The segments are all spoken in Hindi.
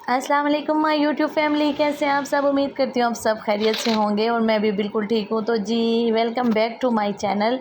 अस्सलाम वालेकुम माय यूट्यूब फैमिली, कैसे हैं आप सब। उम्मीद करती हूँ आप सब खैरियत से होंगे और मैं भी बिल्कुल ठीक हूँ। तो जी welcome back to my channel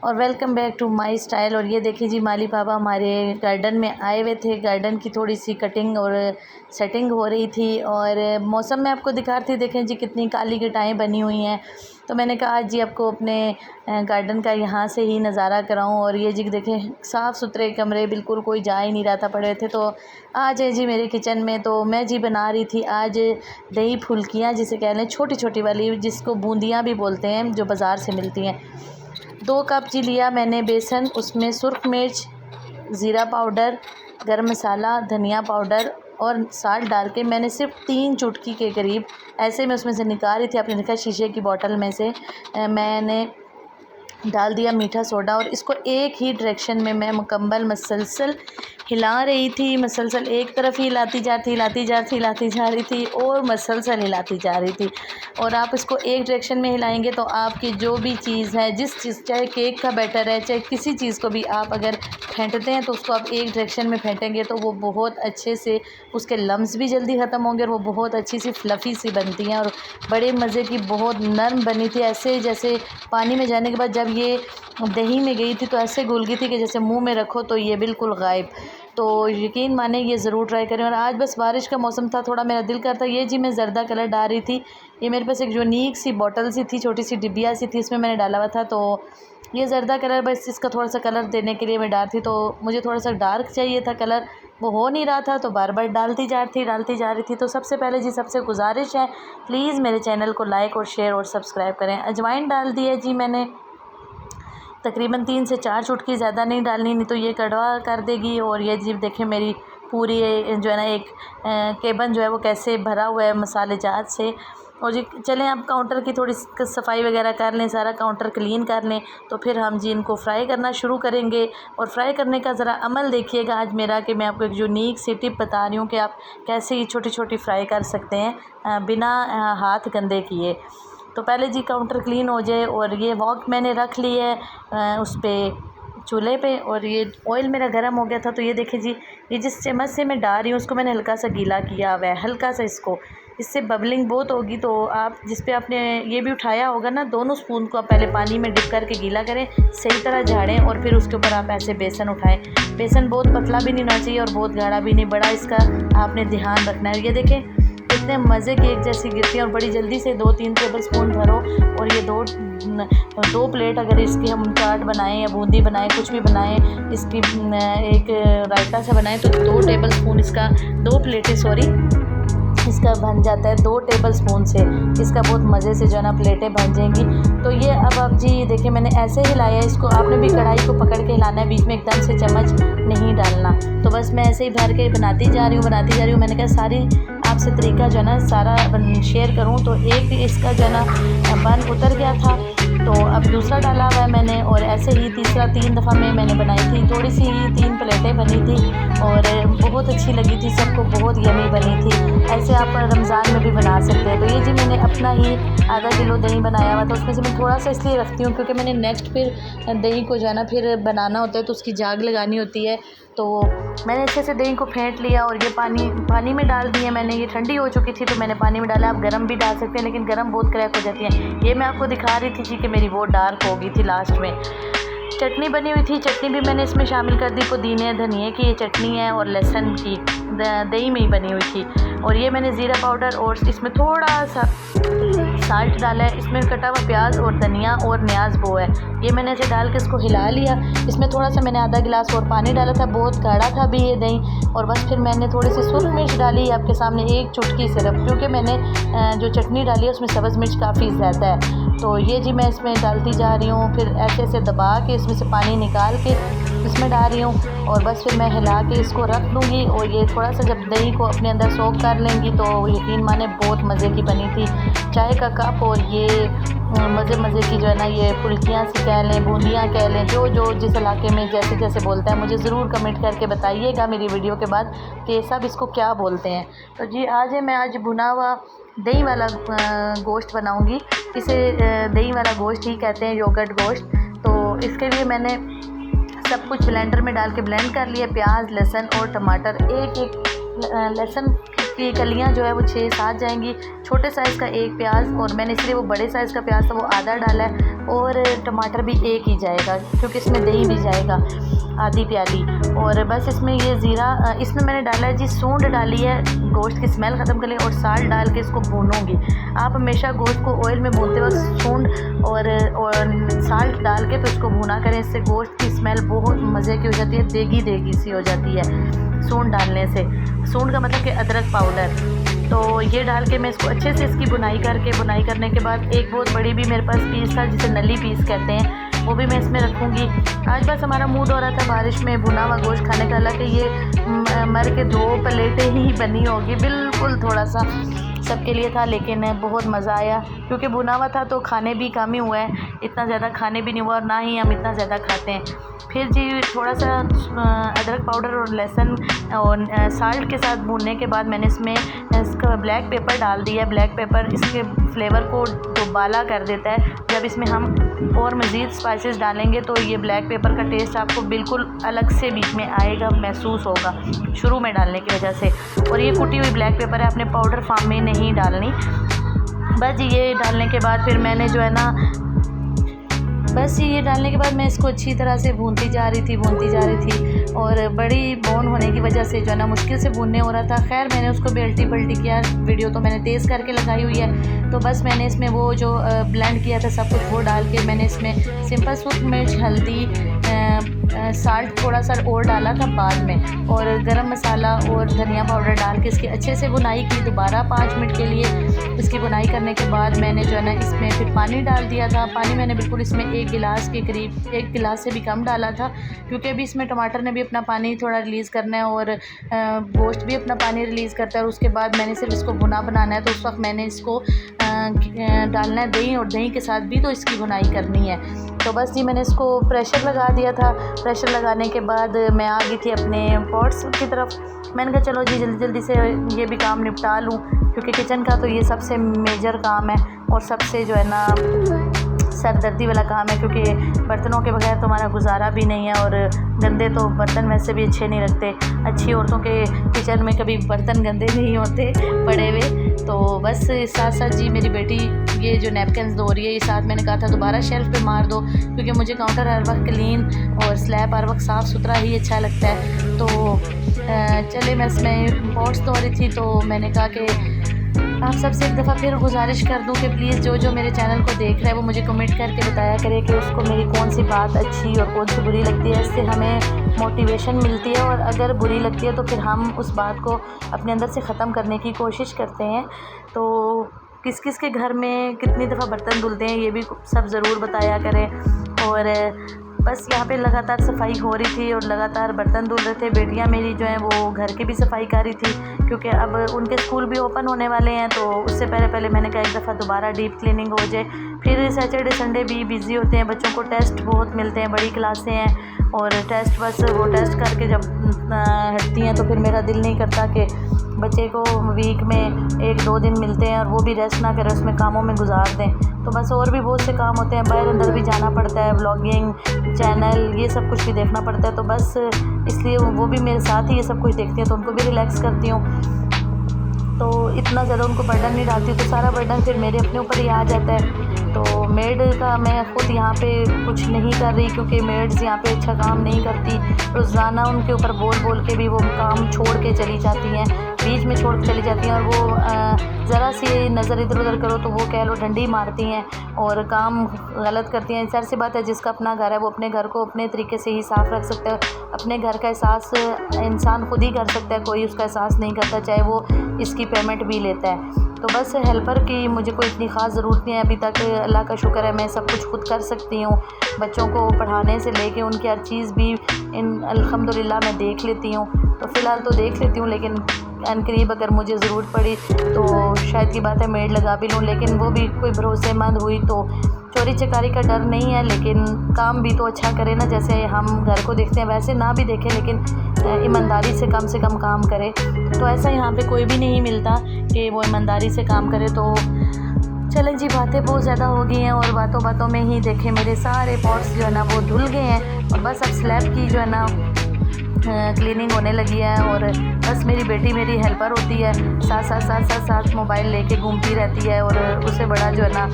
और welcome back to my style. और ये देखिए जी, माली पापा हमारे गार्डन में आए हुए थे। गार्डन की थोड़ी सी कटिंग और सेटिंग हो रही थी और मौसम में आपको दिखा रही थी। देखें जी कितनी काली घटाएँ बनी हुई हैं। तो मैंने कहा आज जी आपको अपने गार्डन का यहाँ से ही नज़ारा कराऊँ। और ये जी देखें साफ़ सुथरे कमरे, बिल्कुल कोई जा ही नहीं रहा था, पड़े थे। तो आज है जी मेरे किचन में, तो मैं जी बना रही थी आज दही फुल्कियाँ, जिसे कह लें छोटी छोटी वाली, जिसको बूंदियाँ भी बोलते हैं, जो बाज़ार से मिलती हैं। 2 कप जी लिया मैंने बेसन, उसमें सुर्ख मिर्च, ज़ीरा पाउडर, गरम मसाला, धनिया पाउडर और साल्ट डाल के मैंने सिर्फ 3 चुटकी के करीब ऐसे मैं उसमें से निकाल रही थी। आपने देखा शीशे की बोतल में से मैंने डाल दिया मीठा सोडा और इसको एक ही डायरेक्शन में मैं मुकम्मल मसलसल हिला रही थी। मसलसल एक तरफ ही हिलाती जा रही थी और मसलसल हिलाती जा रही थी। और आप इसको एक डायरेक्शन में हिलाएंगे तो आपकी जो भी चीज़ है, जिस चीज़, चाहे केक का बैटर है, चाहे किसी चीज़ को भी आप अगर फेंटते हैं तो उसको आप एक डायरेक्शन में फेंटेंगे तो वो बहुत अच्छे से, उसके लम्स भी जल्दी ख़त्म होंगे और वो बहुत अच्छी सी फ्लफ़ी सी बनती हैं और बड़े मज़े की, बहुत नरम बनी थी। ऐसे जैसे पानी में जाने के बाद जब ये दही में गई थी तो ऐसे घुल गई थी कि जैसे मुंह में रखो तो ये बिल्कुल गायब। तो यकीन माने ये ज़रूर ट्राई करें। और आज बस बारिश का मौसम था, थोड़ा मेरा दिल करता, ये जी मैं ज़र्दा कलर डाल रही थी। ये मेरे पास एक यूनिक सी बॉटल सी थी, छोटी सी डिब्बिया सी थी, इसमें मैंने डाला हुआ था। तो ये ज़र्दा कलर बस इसका थोड़ा सा कलर देने के लिए मैं डाल थी। तो मुझे थोड़ा सा डार्क चाहिए था कलर, वो हो नहीं रहा था, तो बार बार डालती जा रही थी। तो सबसे पहले जी सबसे गुजारिश है, प्लीज़ मेरे चैनल को लाइक और शेयर और सब्सक्राइब करें। अजवाइन डाल दी है जी मैंने तकरीबन 3 से 4 चुटकी, ज़्यादा नहीं डालनी, नहीं तो ये कड़वा कर देगी। और ये जी देखें मेरी पूरी जो है ना एक केबन जो है वो कैसे भरा हुआ है मसाले जात से। और जी चलें अब काउंटर की थोड़ी सफाई वगैरह कर लें, सारा काउंटर क्लीन कर लें, तो फिर हम जी इनको फ्राई करना शुरू करेंगे। और फ्राई करने का ज़रा अमल देखिएगा आज मेरा, कि मैं आपको एक यूनिक सी टिप बता रही हूँ कि आप कैसे ये छोटी छोटी फ्राई कर सकते हैं बिना हाथ गंदे किए। तो पहले जी काउंटर क्लीन हो जाए और ये वॉक मैंने रख ली है उस पर चूल्हे पे, और ये ऑयल मेरा गर्म हो गया था। तो ये देखिए जी, ये जिस चम्मच से मैं डाल रही हूँ उसको मैंने हल्का सा गीला किया हुआ है, हल्का सा इसको, इससे बबलिंग बहुत होगी। तो आप जिस पे आपने ये भी उठाया होगा ना, दोनों स्पून को आप पहले पानी में डिप करके गीला करें, सही तरह झाड़ें और फिर उसके ऊपर आप ऐसे बेसन उठाएं। बेसन बहुत पतला भी नहीं होना चाहिए और बहुत गाढ़ा भी नहीं, बड़ा इसका आपने ध्यान रखना है। ये देखें इतने मज़े की एक जैसी गिरती है और बड़ी जल्दी से 2-3 टेबल स्पून भरो। और ये दो प्लेट अगर इसकी हम चाट बनाएं या बूंदी बनाएं, कुछ भी बनाएं, इसकी एक रायता सा बनाएं, तो 2 टेबल स्पून इसका, 2 प्लेटें सॉरी, इसका बन जाता है 2 टेबल स्पून से। इसका बहुत मज़े से जो है ना प्लेटें बन जाएंगी। तो ये अब आप जी देखिए मैंने ऐसे हिलाया है इसको, आपने भी कढ़ाई को पकड़ के हिलाना है, बीच में एकदम से चम्मच नहीं डालना। तो बस मैं ऐसे ही भर के बनाती जा रही हूँ। मैंने कहा सारी आपसे तरीका जो है ना सारा शेयर करूँ। तो एक इसका जो है ना बन उतर गया था, तो अब दूसरा डाला हुआ है मैंने, और ऐसे ही तीसरा 3 दफ़ा में मैंने बनाई थी। थोड़ी सी 3 प्लेटें बनी थी और बहुत अच्छी लगी थी सबको, बहुत यमी बनी थी। ऐसे आप रमज़ान में भी बना सकते हैं। तो ये जी मैंने अपना ही आधा किलो दही बनाया हुआ था, उसमें से मैं थोड़ा सा इसलिए रखती हूँ क्योंकि मैंने नेक्स्ट फिर दही को जो है ना फिर बनाना होता है, तो उसकी जाग लगानी होती है। तो मैंने अच्छे से दही को फेंट लिया और ये पानी में डाल दी है मैंने। ये ठंडी हो चुकी थी तो मैंने पानी में डाला। आप गरम भी डाल सकते हैं, लेकिन गरम बहुत क्रैक हो जाती है। ये मैं आपको दिखा रही थी जी कि मेरी बहुत डार्क हो गई थी लास्ट में। चटनी बनी हुई थी, चटनी भी मैंने इसमें शामिल कर दी। पुदीने धनिए की ये चटनी है और लहसुन की, दही में ही बनी हुई थी। और ये मैंने ज़ीरा पाउडर और इसमें थोड़ा सा साल्ट डाला है। इसमें कटा हुआ प्याज और धनिया और न्याज वो है, ये मैंने ऐसे डाल के इसको हिला लिया। इसमें थोड़ा सा मैंने आधा गिलास और पानी डाला था, बहुत गाढ़ा था भी ये दही। और बस फिर मैंने थोड़ी सी सुर्ख मिर्च डाली आपके सामने, 1 चुटकी सिर्फ, क्योंकि मैंने जो चटनी डाली है उसमें सब्ज़ मिर्च काफ़ी ज़्यादा है। तो ये जी मैं इसमें डालती जा रही हूँ, फिर ऐसे ऐसे दबा के इसमें से पानी निकाल के इसमें डाल रही हूँ। और बस फिर मैं हिला के इसको रख दूँगी। और ये थोड़ा सा जब दही को अपने अंदर सोख कर लेंगी तो यकीन माने बहुत मज़े की बनी थी। चाय का कप और ये मज़े की जो है ना ये फुल्कियाँ सी कह लें, बूंदियाँ कह लें, जो जिस इलाके में जैसे जैसे बोलता है, मुझे ज़रूर कमेंट करके बताइएगा मेरी वीडियो के बाद कि सब इसको क्या बोलते हैं। तो जी मैं आज भुना हुआ दही वाला गोश्त बनाऊंगी। इसे दही वाला गोश्त ही कहते हैं, योगर्ट गोश्त। तो इसके लिए मैंने सब कुछ ब्लेंडर में डाल के ब्लेंड कर लिया, प्याज, लहसुन और टमाटर। एक लहसुन इसकी कलियाँ जो है वो 6-7 जाएंगी। छोटे साइज़ का एक प्याज, और मैंने इसलिए वो बड़े साइज़ का प्याज था वो आधा डाला है, और टमाटर भी एक ही जाएगा क्योंकि इसमें दही भी जाएगा आधी प्याली। और बस इसमें ये ज़ीरा, इसमें मैंने डाला है जी सूंड डाली है गोश्त की स्मेल ख़त्म कर ले, और साल्ट डाल के इसको भूनूंगी। आप हमेशा गोश्त को ऑयल में भूनते वक्त सूंड और साल्ट डाल के तो इसको भुना करें, इससे गोश्त की स्मेल बहुत मज़े की हो जाती है, देगी देगी सी हो जाती है सूंड डालने से। सूंड का मतलब कि अदरक पाउडर। तो ये डाल के मैं इसको अच्छे से इसकी बुनाई करने के बाद एक बहुत बड़ी भी मेरे पास पीस था जिसे नली पीस कहते हैं, वो भी मैं इसमें रखूँगी। आज बस हमारा मूड हो रहा था बारिश में भुना हुआ गोश्त खाने का, हालांकि ये मर के 2 प्लेटें ही बनी होगी, बिल्कुल थोड़ा सा सबके लिए था, लेकिन बहुत मज़ा आया क्योंकि भुना हुआ था तो खाने भी कम ही हुआ है, इतना ज़्यादा खाने भी नहीं हुआ, और ना ही हम इतना ज़्यादा खाते हैं। फिर जी थोड़ा सा अदरक पाउडर और लहसुन और साल्ट के साथ भूनने के बाद मैंने इसमें इसका ब्लैक पेपर डाल दिया। ब्लैक पेपर इसके फ्लेवर को दुबाला कर देता है। जब इसमें हम और मज़ीद स्पाइसेस डालेंगे तो ये ब्लैक पेपर का टेस्ट आपको बिल्कुल अलग से बीच में आएगा, महसूस होगा शुरू में डालने की वजह से। और ये कुटी हुई ब्लैक पेपर है, आपने पाउडर फॉर्म में नहीं डालनी। बस ये डालने के बाद फिर मैंने जो है ना, बस ये डालने के बाद मैं इसको अच्छी तरह से भूनती जा रही थी, और बड़ी बोन होने की वजह से जो है ना मुश्किल से भूनने हो रहा था। खैर मैंने उसको भी अल्टी पल्टी किया, वीडियो तो मैंने तेज़ करके लगाई हुई है। तो बस मैंने इसमें वो जो ब्लेंड किया था सब कुछ वो डाल के मैंने इसमें सिंपल सूखी मिर्च, हल्दी, साल्ट थोड़ा सा और डाला था बाद में, और गरम मसाला और धनिया पाउडर डाल के इसकी अच्छे से बुनाई की। दोबारा 5 मिनट के लिए इसकी बुनाई करने के बाद मैंने जो है ना इसमें फिर पानी डाल दिया था। पानी मैंने बिल्कुल इसमें 1 गिलास के करीब, 1 गिलास से भी कम डाला था, क्योंकि अभी इसमें टमाटर ने भी अपना पानी थोड़ा रिलीज़ करना है और गोश्त भी अपना पानी रिलीज़ करता है, और उसके बाद मैंने सिर्फ इसको भुना बनाना है। तो उस वक्त मैंने इसको डालना है दही, और दही के साथ भी तो इसकी बुनाई करनी है। तो बस जी मैंने इसको प्रेशर लगा दिया था। प्रेशर लगाने के बाद मैं आ गई थी अपने पॉट्स की तरफ। मैंने कहा चलो जी जल्दी जल्दी से ये भी काम निपटा लूँ, क्योंकि किचन का तो ये सबसे मेजर काम है और सबसे जो है ना सरदर्दी वाला काम है, क्योंकि बर्तनों के बगैर तो हमारा गुजारा भी नहीं है, और गंदे तो बर्तन वैसे भी अच्छे नहीं लगते। अच्छी औरतों के किचन में कभी बर्तन गंदे नहीं होते पड़े हुए। तो बस साथ साथ जी मेरी बेटी ये जो नैपकिन्स धो रही है, ये साथ मैंने कहा था दोबारा शेल्फ़ पे मार दो, क्योंकि मुझे काउंटर हर वक्त क्लीन और स्लैब हर वक्त साफ़ सुथरा ही अच्छा लगता है। तो चले मैं इसमें पॉट्स धो रही थी, तो मैंने कहा कि आप सबसे एक दफ़ा फिर गुजारिश कर दूं कि प्लीज़ जो मेरे चैनल को देख रहा है वो मुझे कमेंट करके बताया करे कि उसको मेरी कौन सी बात अच्छी और कौन सी बुरी लगती है। इससे हमें मोटिवेशन मिलती है, और अगर बुरी लगती है तो फिर हम उस बात को अपने अंदर से ख़त्म करने की कोशिश करते हैं। तो किस किस के घर में कितनी दफ़ा बर्तन धुलते हैं ये भी सब ज़रूर बताया करें। और बस यहाँ पे लगातार सफाई हो रही थी और लगातार बर्तन धुल रहे थे। बेटियाँ मेरी जो हैं वो घर की भी सफाई कर रही थी, क्योंकि अब उनके स्कूल भी ओपन होने वाले हैं। तो उससे पहले मैंने कहा एक दफ़ा दोबारा डीप क्लीनिंग हो जाए। फिर सैटरडे संडे भी बिज़ी होते हैं, बच्चों को टेस्ट बहुत मिलते हैं, बड़ी क्लासें हैं, और टेस्ट बस वो टेस्ट करके जब हटती हैं तो फिर मेरा दिल नहीं करता कि बच्चे को वीक में 1-2 दिन मिलते हैं और वो भी रेस्ट ना करें, उसमें कामों में गुजार दें। तो बस और भी बहुत से काम होते हैं, बाहर अंदर भी जाना पड़ता है, व्लॉगिंग चैनल ये सब कुछ भी देखना पड़ता है। तो बस इसलिए वो भी मेरे साथ ही ये सब कुछ देखती हैं, तो उनको भी रिलैक्स करती हूँ, तो इतना ज़्यादा उनको बर्डन नहीं डालती। तो सारा बर्डन फिर मेरे अपने ऊपर ही आ जाता है। तो मेड का मैं ख़ुद यहाँ पे कुछ नहीं कर रही, क्योंकि मेड्स यहाँ पे अच्छा काम नहीं करती। रोज़ाना उनके ऊपर बोल के भी वो काम छोड़ के चली जाती हैं, बीच में छोड़ के चली जाती हैं, और वो ज़रा सी नज़र इधर उधर करो तो वो कह लो डंडी मारती हैं और काम गलत करती हैं। ज़ाहिर सी बात है, जिसका अपना घर है वो अपने घर को अपने तरीके से ही साफ़ रख सकता है। अपने घर का एहसास इंसान खुद ही कर सकता है, कोई उसका एहसास नहीं करता, चाहे वो इसकी पेमेंट भी लेता है। तो बस हेल्पर की मुझे कोई इतनी ख़ास ज़रूरत नहीं है अभी तक, अल्लाह का शुक्र है मैं सब कुछ खुद कर सकती हूँ। बच्चों को पढ़ाने से लेके उनकी हर चीज़ भी अल्हम्दुलिल्लाह मैं देख लेती हूँ। तो फ़िलहाल तो देख लेती हूँ, लेकिन अनकरीब अगर मुझे ज़रूरत पड़ी तो शायद की बात है मेड लगा भी लूँ, लेकिन वो भी कोई भरोसेमंद हुई तो चोरी चकारी का डर नहीं है। लेकिन काम भी तो अच्छा करे ना, जैसे हम घर को देखते हैं वैसे ना भी देखें, लेकिन ईमानदारी से कम काम करे। तो ऐसा यहाँ पे कोई भी नहीं मिलता कि वो ईमानदारी से काम करे। तो चलें जी, बातें बहुत ज़्यादा हो गई हैं, और बातों में ही देखें मेरे सारे पॉट्स जो है ना वो धुल गए हैं, और बस अब स्लैब की जो है ना क्लीनिंग होने लगी है। और बस मेरी बेटी मेरी हेल्पर होती है, साथ मोबाइल लेके घूमती रहती है। और उससे बड़ा जो है ना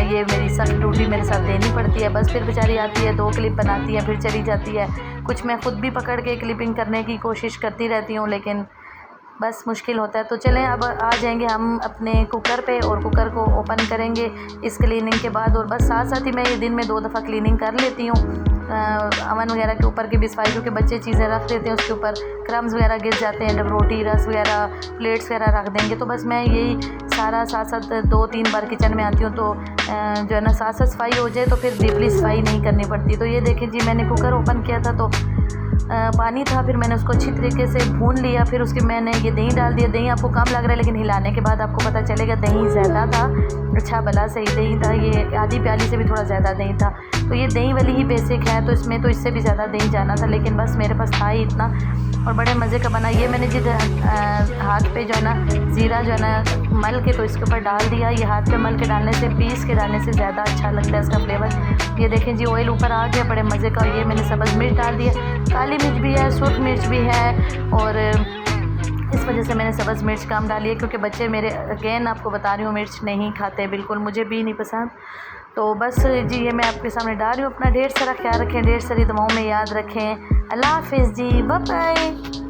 ये मेरी सख्त ड्यूटी मेरे साथ देनी पड़ती है। बस फिर बेचारी आती है, 2 क्लिप बनाती है, फिर चली जाती है। कुछ मैं ख़ुद भी पकड़ के क्लिपिंग करने की कोशिश करती रहती हूँ, लेकिन बस मुश्किल होता है। तो चलें अब आ जाएंगे हम अपने कुकर पे और कुकर को ओपन करेंगे इस क्लीनिंग के बाद। और बस साथ ही मैं ये दिन में 2 दफ़ा क्लीनिंग कर लेती हूँ अवन वगैरह के ऊपर की भी सफाई, क्योंकि बच्चे चीज़ें रख देते हैं उसके ऊपर, क्रम्स वगैरह गिर जाते हैं, जब रोटी रस वगैरह प्लेट्स वगैरह रख देंगे। तो बस मैं यही सारा साथ 2-3 बार किचन में आती हूँ, तो जो है ना साथ सफाई हो जाए तो फिर डीपली सफाई नहीं करनी पड़ती। तो ये देखें जी, मैंने कुकर ओपन किया था तो पानी था, फिर मैंने उसको अच्छी तरीके से भून लिया। फिर उसके मैंने ये दही डाल दिया। दही आपको कम लग रहा है, लेकिन हिलाने के बाद आपको पता चलेगा दही ज़्यादा था। अच्छा भला सही दही था, ये आधी प्याली से भी थोड़ा ज़्यादा दही था। तो ये दही वाली ही बेसिक है, तो इसमें तो इससे भी ज़्यादा दही जाना था, लेकिन बस मेरे पास था ही इतना और बड़े मज़े का बना। ये मैंने जिधर हाथ पे जो है ना ज़ीरा जो है ना मल के तो इसके ऊपर डाल दिया। ये हाथ पे मल के डालने से, पीस के डालने से ज़्यादा अच्छा लगता है इसका फ्लेवर। ये देखें जी, ऑयल ऊपर आ गया बड़े मज़े का। ये मैंने सब्ज़ मिर्च डाल दिया, काली मिर्च भी है, सुर्ख मिर्च भी है। और इस वजह से मैंने सब्ज़ मिर्च कम डाली है, क्योंकि बच्चे मेरे अगेन आपको बता रही हूँ मिर्च नहीं खाते बिल्कुल, मुझे भी नहीं पसंद। तो बस जी, ये मैं आपके सामने डाल रही हूँ। अपना ढेर सारा ख्याल रखें, ढेर सारी दुआओं में याद रखें। अल्लाह हाफ़िज़ जी, बाय बाय।